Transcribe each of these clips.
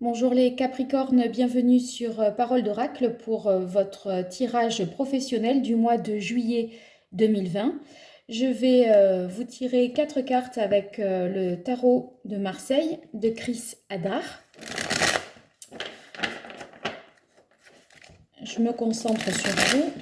Bonjour les Capricornes, bienvenue sur Parole d'Oracle pour votre tirage professionnel du mois de juillet 2020. Je vais vous tirer 4 cartes avec le tarot de Marseille de Chris Hadar. Je me concentre sur vous.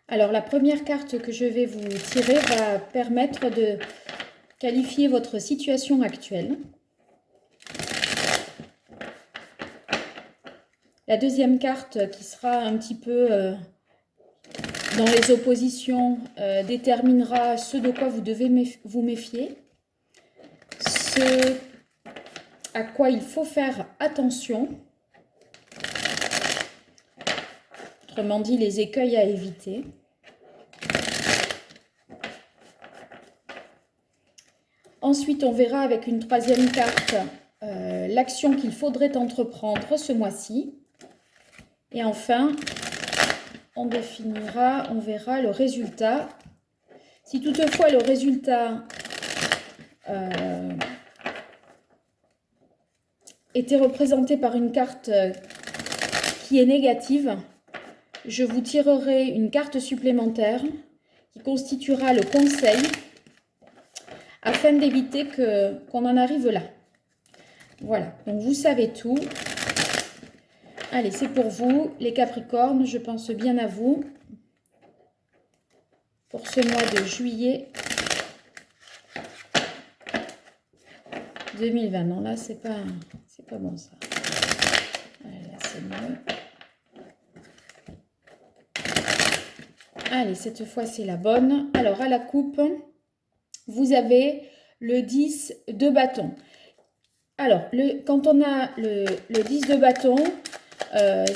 Alors la première carte que je vais vous tirer va permettre de qualifier votre situation actuelle. La deuxième carte qui sera un petit peu dans les oppositions déterminera ce de quoi vous devez vous méfier, ce à quoi il faut faire attention, autrement dit les écueils à éviter. Ensuite, on verra avec une troisième carte l'action qu'il faudrait entreprendre ce mois-ci. Et enfin, on définira, on verra le résultat. Si toutefois le résultat était représenté par une carte qui est négative, je vous tirerai une carte supplémentaire qui constituera le conseil afin d'éviter qu'on en arrive là. Voilà, donc vous savez tout. Allez, c'est pour vous, les Capricornes, je pense bien à vous pour ce mois de juillet 2020. Non, là, c'est pas bon, ça. Allez, là, c'est mieux. Allez, cette fois, c'est la bonne. Alors, à la coupe, vous avez le 10 de bâton. Alors, quand on a le 10 de bâton,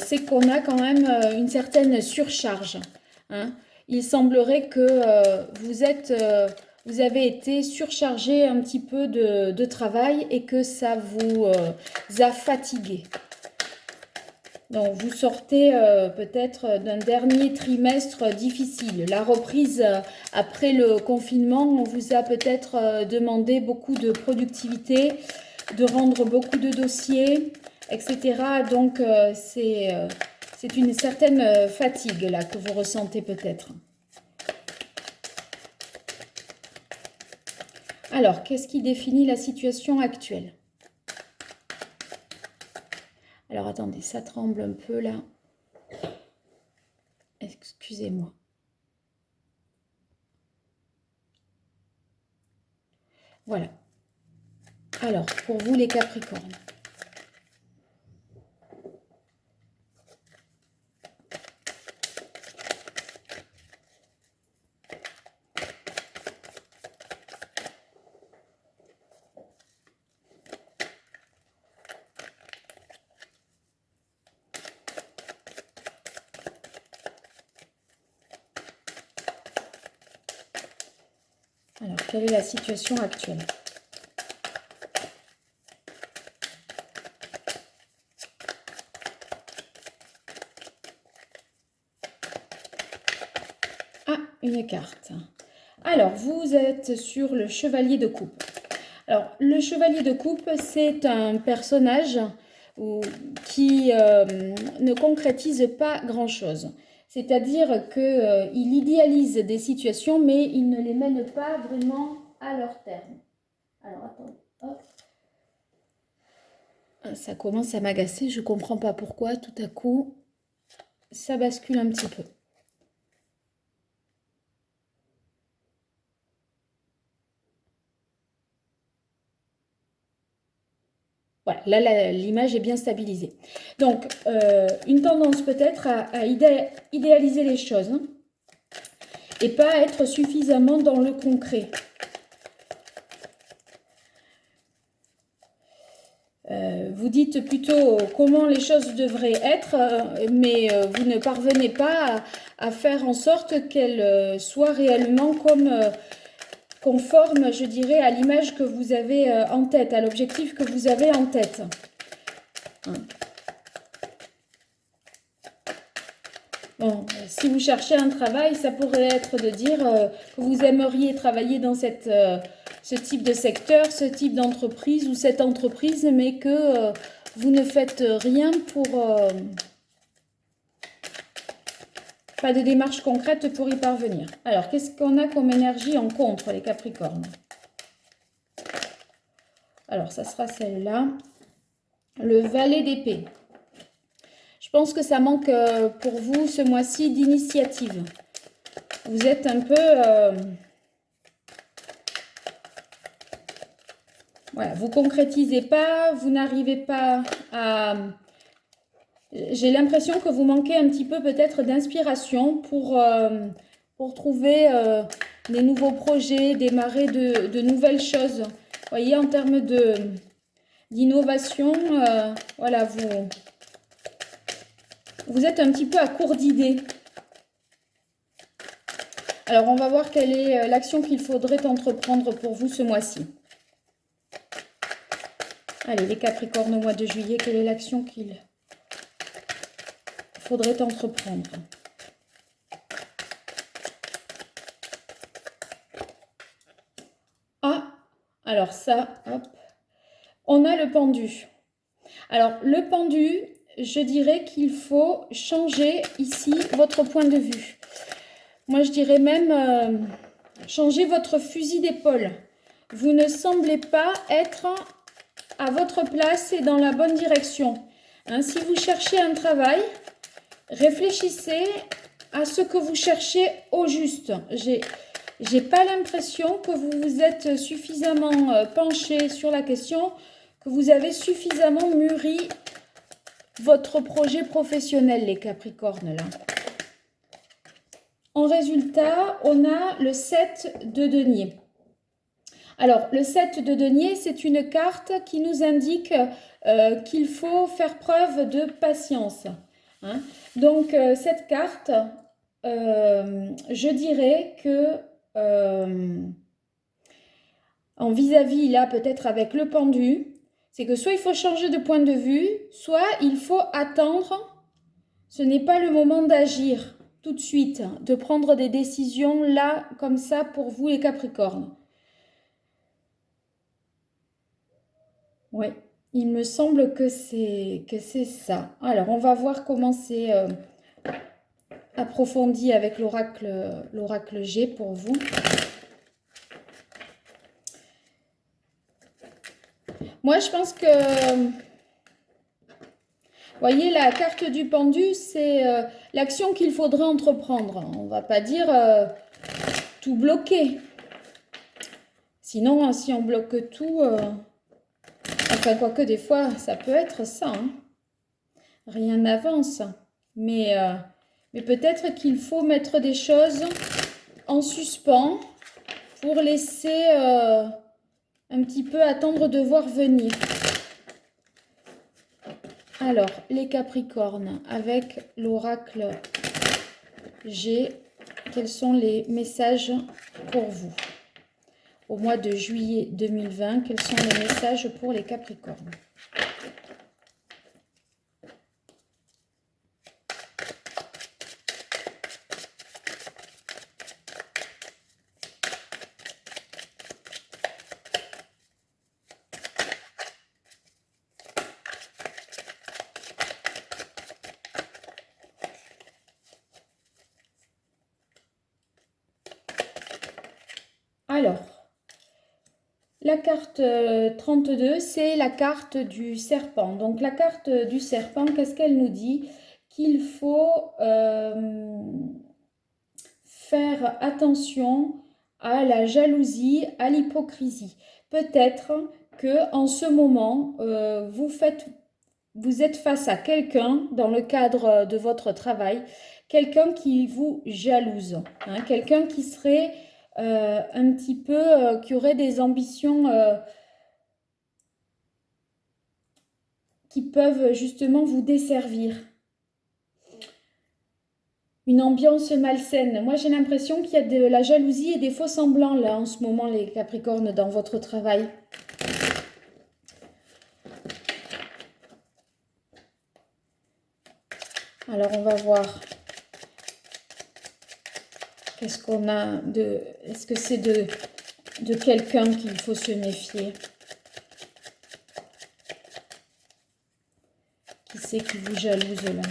c'est qu'on a quand même une certaine surcharge. Hein. Il semblerait que vous avez été surchargé un petit peu de travail et que ça vous a fatigué. Donc, vous sortez peut-être d'un dernier trimestre difficile. La reprise après le confinement, on vous a peut-être demandé beaucoup de productivité, de rendre beaucoup de dossiers, etc. Donc, c'est une certaine fatigue là que vous ressentez peut-être. Alors, qu'est-ce qui définit la situation actuelle? Alors, attendez, ça tremble un peu là. Excusez-moi. Voilà. Alors, pour vous les Capricornes. Alors, quelle est la situation actuelle? Ah, une carte. Alors, vous êtes sur le chevalier de coupe. Alors, le chevalier de coupe, c'est un personnage qui ne concrétise pas grand-chose. C'est-à-dire qu'il idéalise des situations, mais il ne les mène pas vraiment à leur terme. Alors, attendez. Hop. Ça commence à m'agacer, je ne comprends pas pourquoi. Tout à coup, ça bascule un petit peu. Voilà, là, l'image est bien stabilisée. Donc, une tendance peut-être à idéaliser les choses, hein, et pas être suffisamment dans le concret. Vous dites plutôt comment les choses devraient être, mais vous ne parvenez pas à faire en sorte qu'elles soient réellement conformes, je dirais, à l'image que vous avez en tête, à l'objectif que vous avez en tête. Bon, si vous cherchez un travail, ça pourrait être de dire que vous aimeriez travailler dans cette ce type de secteur, ce type d'entreprise ou cette entreprise, mais que vous ne faites rien pour... pas de démarche concrète pour y parvenir. Alors, qu'est-ce qu'on a comme énergie en contre, les Capricornes? Alors, ça sera celle-là. Le valet d'épée. Je pense que ça manque pour vous ce mois-ci d'initiative. Vous êtes un peu... voilà, vous concrétisez pas, vous n'arrivez pas à... J'ai l'impression que vous manquez un petit peu peut-être d'inspiration pour trouver des nouveaux projets, démarrer de nouvelles choses. Vous voyez, en termes d'innovation, voilà, vous êtes un petit peu à court d'idées. Alors, on va voir quelle est l'action qu'il faudrait entreprendre pour vous ce mois-ci. Allez, les Capricornes au mois de juillet, quelle est l'action qu'il faudrait entreprendre? Ah, alors ça, hop. On a le pendu. Alors, le pendu, je dirais qu'il faut changer ici votre point de vue. Moi, je dirais même changer votre fusil d'épaule. Vous ne semblez pas être à votre place et dans la bonne direction. Hein, si vous cherchez un travail, réfléchissez à ce que vous cherchez au juste. J'ai pas l'impression que vous vous êtes suffisamment penché sur la question, que vous avez suffisamment mûri votre projet professionnel, les Capricornes, là. En résultat, on a le 7 de denier. Alors, le 7 de denier, c'est une carte qui nous indique qu'il faut faire preuve de patience. Hein. Donc, cette carte, je dirais que en vis-à-vis, là, peut-être avec le pendu, c'est que soit il faut changer de point de vue, soit il faut attendre. Ce n'est pas le moment d'agir tout de suite, de prendre des décisions là, comme ça, pour vous les Capricornes. Oui, il me semble que c'est ça. Alors, on va voir comment c'est approfondi avec l'oracle G pour vous. Moi, je pense que... voyez, la carte du pendu, c'est l'action qu'il faudrait entreprendre. On ne va pas dire tout bloquer. Sinon, si on bloque tout... enfin, quoique des fois, ça peut être ça. Hein. Rien n'avance. Mais peut-être qu'il faut mettre des choses en suspens pour laisser un petit peu attendre de voir venir. Alors, les Capricornes, avec l'oracle G, quels sont les messages pour vous? Au mois de juillet 2020, quels sont les messages pour les Capricornes? Alors, la carte 32, c'est la carte du serpent. Donc, la carte du serpent, qu'est-ce qu'elle nous dit? Qu'il faut faire attention à la jalousie, à l'hypocrisie. Peut-être que en ce moment, vous êtes face à quelqu'un dans le cadre de votre travail, quelqu'un qui vous jalouse, hein, quelqu'un qui serait un petit peu, qui aurait des ambitions qui peuvent justement vous desservir. Une ambiance malsaine. Moi, j'ai l'impression qu'il y a de la jalousie et des faux semblants là en ce moment, les Capricornes, dans votre travail. Alors, on va voir. Qu'est-ce qu'on a de... Est-ce que c'est de de quelqu'un qu'il faut se méfier? Qui c'est qui vous jalouse là?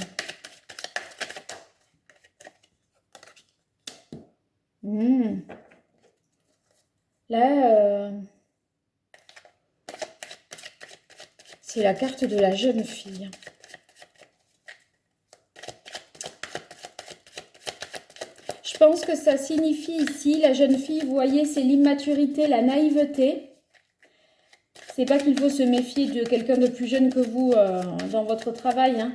Là, c'est la carte de la jeune fille. Je pense que ça signifie ici, la jeune fille, vous voyez, c'est l'immaturité, la naïveté. C'est pas qu'il faut se méfier de quelqu'un de plus jeune que vous dans votre travail, hein,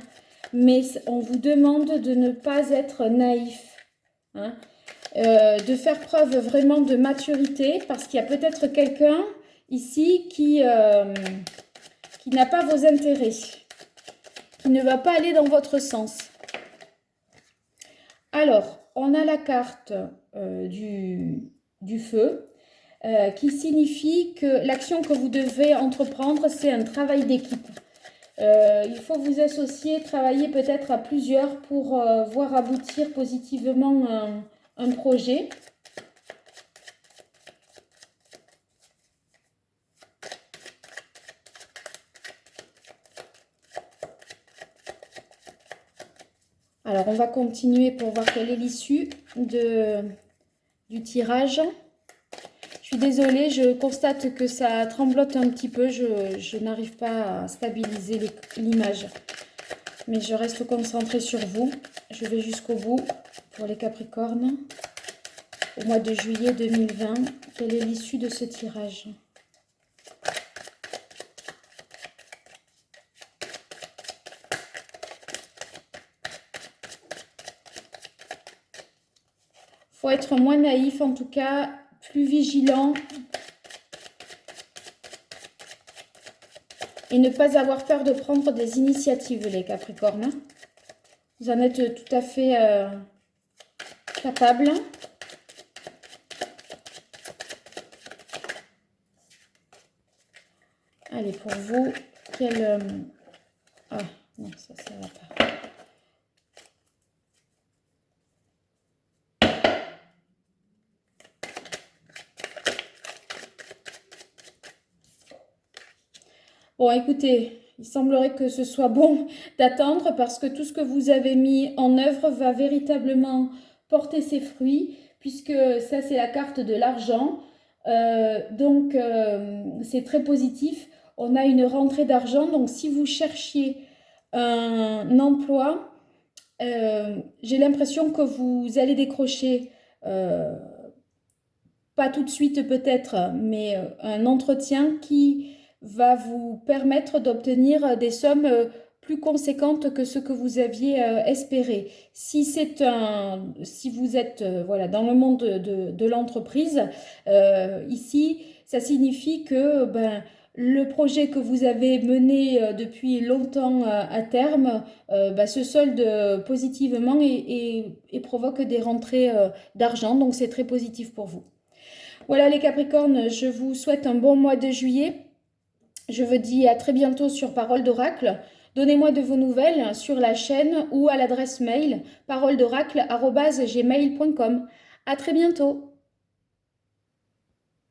mais on vous demande de ne pas être naïf, hein, de faire preuve vraiment de maturité, parce qu'il y a peut-être quelqu'un ici qui n'a pas vos intérêts, qui ne va pas aller dans votre sens. Alors, on a la carte du feu, qui signifie que l'action que vous devez entreprendre, c'est un travail d'équipe. Il faut vous associer, travailler peut-être à plusieurs pour voir aboutir positivement un projet. Alors, on va continuer pour voir quelle est l'issue du tirage. Je suis désolée, je constate que ça tremblote un petit peu. Je n'arrive pas à stabiliser l'image. Mais je reste concentrée sur vous. Je vais jusqu'au bout pour les Capricornes. Au mois de juillet 2020, quelle est l'issue de ce tirage ? Faut être moins naïf, en tout cas, plus vigilant. Et ne pas avoir peur de prendre des initiatives, les Capricornes. Vous en êtes tout à fait capable. Allez, pour vous, quel... Ah, non, ça va pas. Bon, écoutez, il semblerait que ce soit bon d'attendre parce que tout ce que vous avez mis en œuvre va véritablement porter ses fruits, puisque ça, c'est la carte de l'argent. Donc, c'est très positif. On a une rentrée d'argent. Donc, si vous cherchiez un emploi, j'ai l'impression que vous allez décrocher, pas tout de suite peut-être, mais un entretien qui va vous permettre d'obtenir des sommes plus conséquentes que ce que vous aviez espéré. Si vous êtes voilà, dans le monde de l'entreprise, ici, ça signifie que le projet que vous avez mené depuis longtemps à terme se solde positivement et provoque des rentrées d'argent. Donc, c'est très positif pour vous. Voilà les Capricornes, je vous souhaite un bon mois de juillet. Je vous dis à très bientôt sur Parole d'Oracle. Donnez-moi de vos nouvelles sur la chaîne ou à l'adresse mail paroledoracle@gmail.com. À très bientôt.